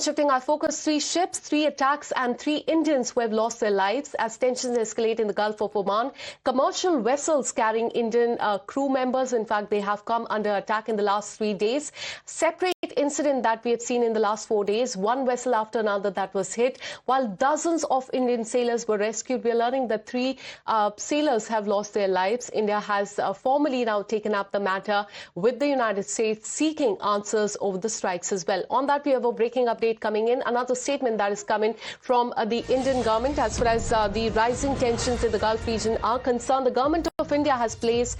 Shifting our focus, 3 ships, 3 attacks and 3 Indians who have lost their lives as tensions escalate in the Gulf of Oman. Commercial vessels carrying Indian crew members, in fact, they have come under attack in the last 3 days. Separate incident that we have seen in the last 4 days, one vessel after another that was hit, while dozens of Indian sailors were rescued. We are learning that 3 sailors have lost their lives. India has formally now taken up the matter with the United States, seeking answers over the strikes as well. On that, we have a breaking update coming in. Another statement that is coming from the Indian government as far as the rising tensions in the Gulf region are concerned. The government of India has placed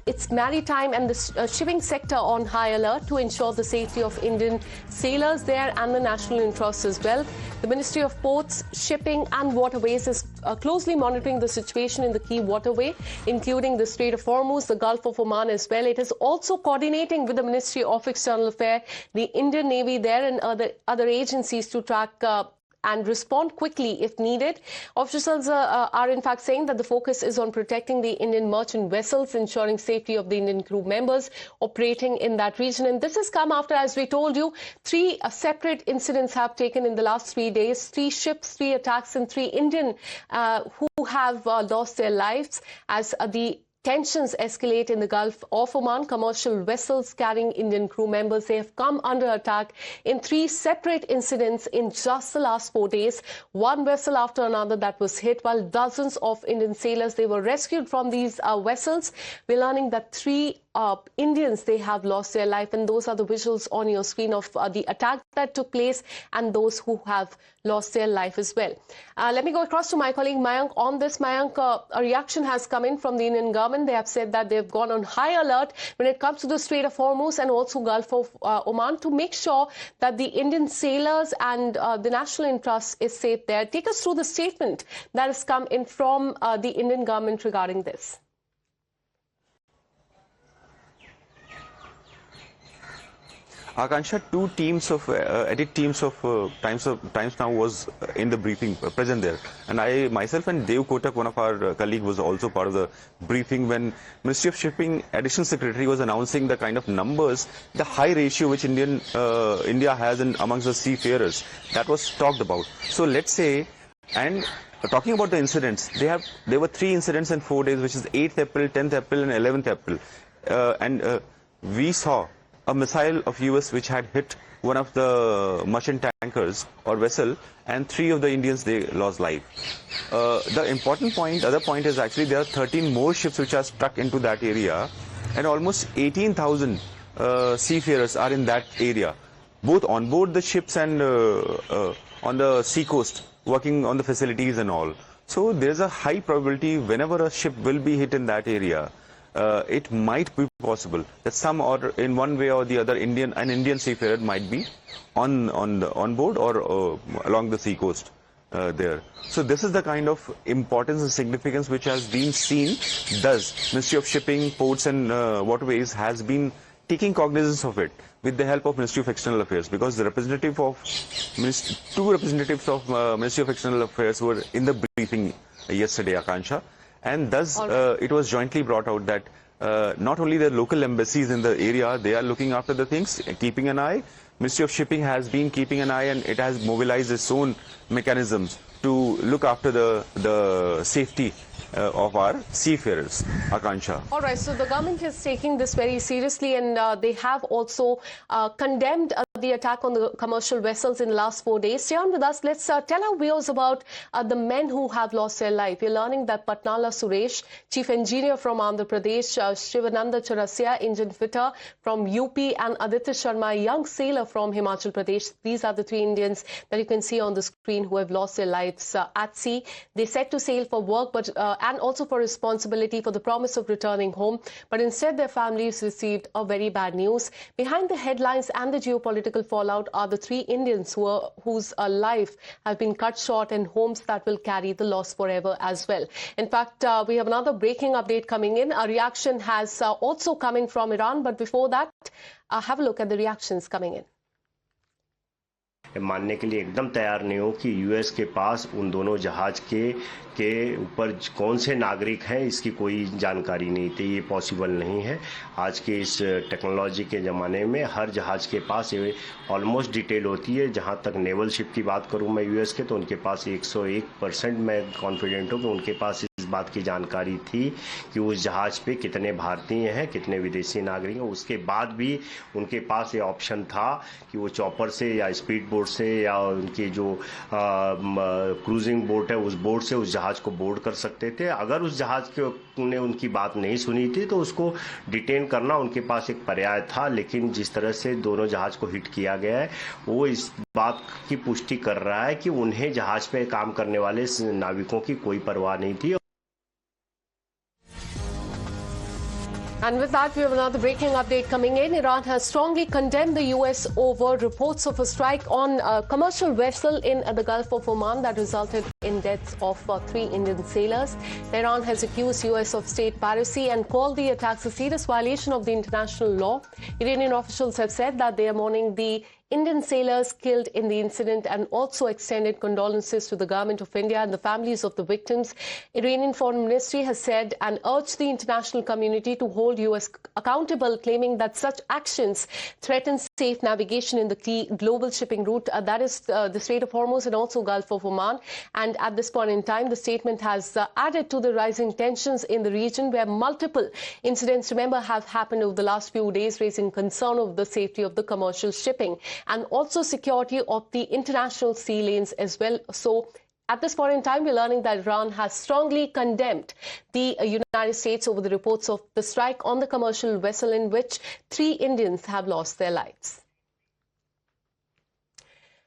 its maritime and the shipping sector on high alert to ensure the safety of Indian sailors there and the national interests as well. The Ministry of Ports, Shipping and Waterways is closely monitoring the situation in the key waterway, including the Strait of Hormuz, the Gulf of Oman as well. It is also coordinating with the Ministry of External Affairs, the Indian Navy there and other agencies to track and respond quickly if needed. Officials are in fact saying that the focus is on protecting the Indian merchant vessels, ensuring safety of the Indian crew members operating in that region. And this has come after, as we told you, 3 separate incidents have taken in the last 3 days, 3 ships, 3 attacks and 3 Indian who have lost their lives as the tensions escalate in the Gulf of Oman. Commercial vessels carrying Indian crew members, they have come under attack in 3 separate incidents in just the last 4 days. One vessel after another that was hit, while dozens of Indian sailors, they were rescued from these vessels. We're learning that 3 Indians, they have lost their life, and those are the visuals on your screen of the attack that took place and those who have lost their life as well. Let me go across to my colleague Mayank on this. Mayank, a reaction has come in from the Indian government. They have said that they've gone on high alert when it comes to the Strait of Hormuz and also Gulf of Oman to make sure that the Indian sailors and the national interest is safe there. Take us through the statement that has come in from the Indian government regarding this. Akansha, 2 teams of edit teams of Times Now was in the briefing present there, and I myself and Dev Kotak, one of our colleague, was also part of the briefing when Ministry of Shipping Additional Secretary was announcing the kind of numbers, the high ratio which India has amongst the seafarers. That was talked about. So let's say, and talking about the incidents, there were 3 incidents in 4 days, which is 8th April, 10th April, and 11th April, and we saw a missile of US which had hit one of the merchant tankers or vessel, and 3 of the Indians, they lost life. The other point is actually there are 13 more ships which are stuck into that area, and almost 18,000 seafarers are in that area, both on board the ships and on the sea coast, working on the facilities and all. So there's a high probability whenever a ship will be hit in that area, it might be possible that some, or in one way or the other, an Indian seafarer might be on board or along the sea coast there. So this is the kind of importance and significance which has been seen. Thus, Ministry of Shipping, Ports and Waterways has been taking cognizance of it with the help of Ministry of External Affairs, because the two representatives of Ministry of External Affairs were in the briefing yesterday, Akansha. And thus, it was jointly brought out that not only the local embassies in the area, they are looking after the things, keeping an eye. Ministry of Shipping has been keeping an eye, and it has mobilized its own mechanisms to look after the safety of our seafarers, Akansha. All right, so the government is taking this very seriously, and they have also condemned the attack on the commercial vessels in the last 4 days. Stay on with us. Let's tell our viewers about the men who have lost their life. We're learning that Patnala Suresh, chief engineer from Andhra Pradesh, Shivananda Chaurasia, engine fitter from UP, and Aditya Sharma, a young sailor from Himachal Pradesh. These are the 3 Indians that you can see on the screen who have lost their lives at sea. They set to sail for work, but and also for responsibility for the promise of returning home. But instead, their families received a very bad news. Behind the headlines and the geopolitical fallout are the 3 Indians whose life have been cut short, and homes that will carry the loss forever as well. In fact, we have another breaking update coming in. A reaction has also come in from Iran. But before that, have a look at the reactions coming in. मानने के लिए एकदम तैयार नहीं हूं कि US के पास उन दोनों जहाज के ऊपर कौन से नागरिक हैं इसकी कोई जानकारी नहीं थी। ये पॉसिबल नहीं है। आज के इस टेक्नोलॉजी के ज़माने में हर जहाज के पास ये ऑलमोस्ट डिटेल होती है। जहां तक नेवल शिप की बात करूं मैं यूएस के, तो उनके पास 101% मैं कॉन्फिडेंट हूं कि उनके पास इस बात की जानकारी थी कि उस जहाज पे कितने भारतीय हैं, कितने विदेशी नागरिक हैं। उसके बाद भी उनके पास ये ऑप्शन था कि वो चॉपर से या स्पीड बोट से या उनकी जो क्रूजिंग बोट है उस बोट से उस जहाज को बोर्ड कर सकते थे। अगर उस जहाज के ने उनकी बात नहीं सुनी थी तो उसको डिटेन करना उनके पास एक पर्याय था। लेकिन जिस तरह से दोनों जहाज को हिट किया गया है वो इस बात की पुष्टि कर रहा है कि उन्हें जहाज पे काम करने वाले नाविकों की कोई परवाह नहीं थी। And with that, we have another breaking update coming in. Iran has strongly condemned the U.S. over reports of a strike on a commercial vessel in the Gulf of Oman that resulted in deaths of 3 Indian sailors. Iran has accused U.S. of state piracy and called the attacks a serious violation of the international law. Iranian officials have said that they are mourning the Indian sailors killed in the incident and also extended condolences to the government of India and the families of the victims. Iranian Foreign Ministry has said and urged the international community to hold U.S. accountable, claiming that such actions threaten safe navigation in the key global shipping route, that is the Strait of Hormuz and also Gulf of Oman. And at this point in time, the statement has added to the rising tensions in the region, where multiple incidents, remember, have happened over the last few days, raising concern of the safety of the commercial shipping and also security of the international sea lanes as well. So at this point in time, we're learning that Iran has strongly condemned the United States over the reports of the strike on the commercial vessel in which 3 Indians have lost their lives.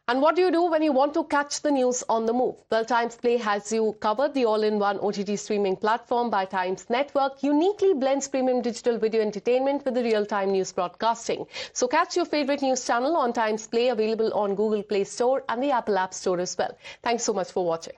And what do you do when you want to catch the news on the move? Well, Times Play has you covered. The all-in-one OTT streaming platform by Times Network uniquely blends premium digital video entertainment with the real-time news broadcasting. So catch your favorite news channel on Times Play, available on Google Play Store and the Apple App Store as well. Thanks so much for watching.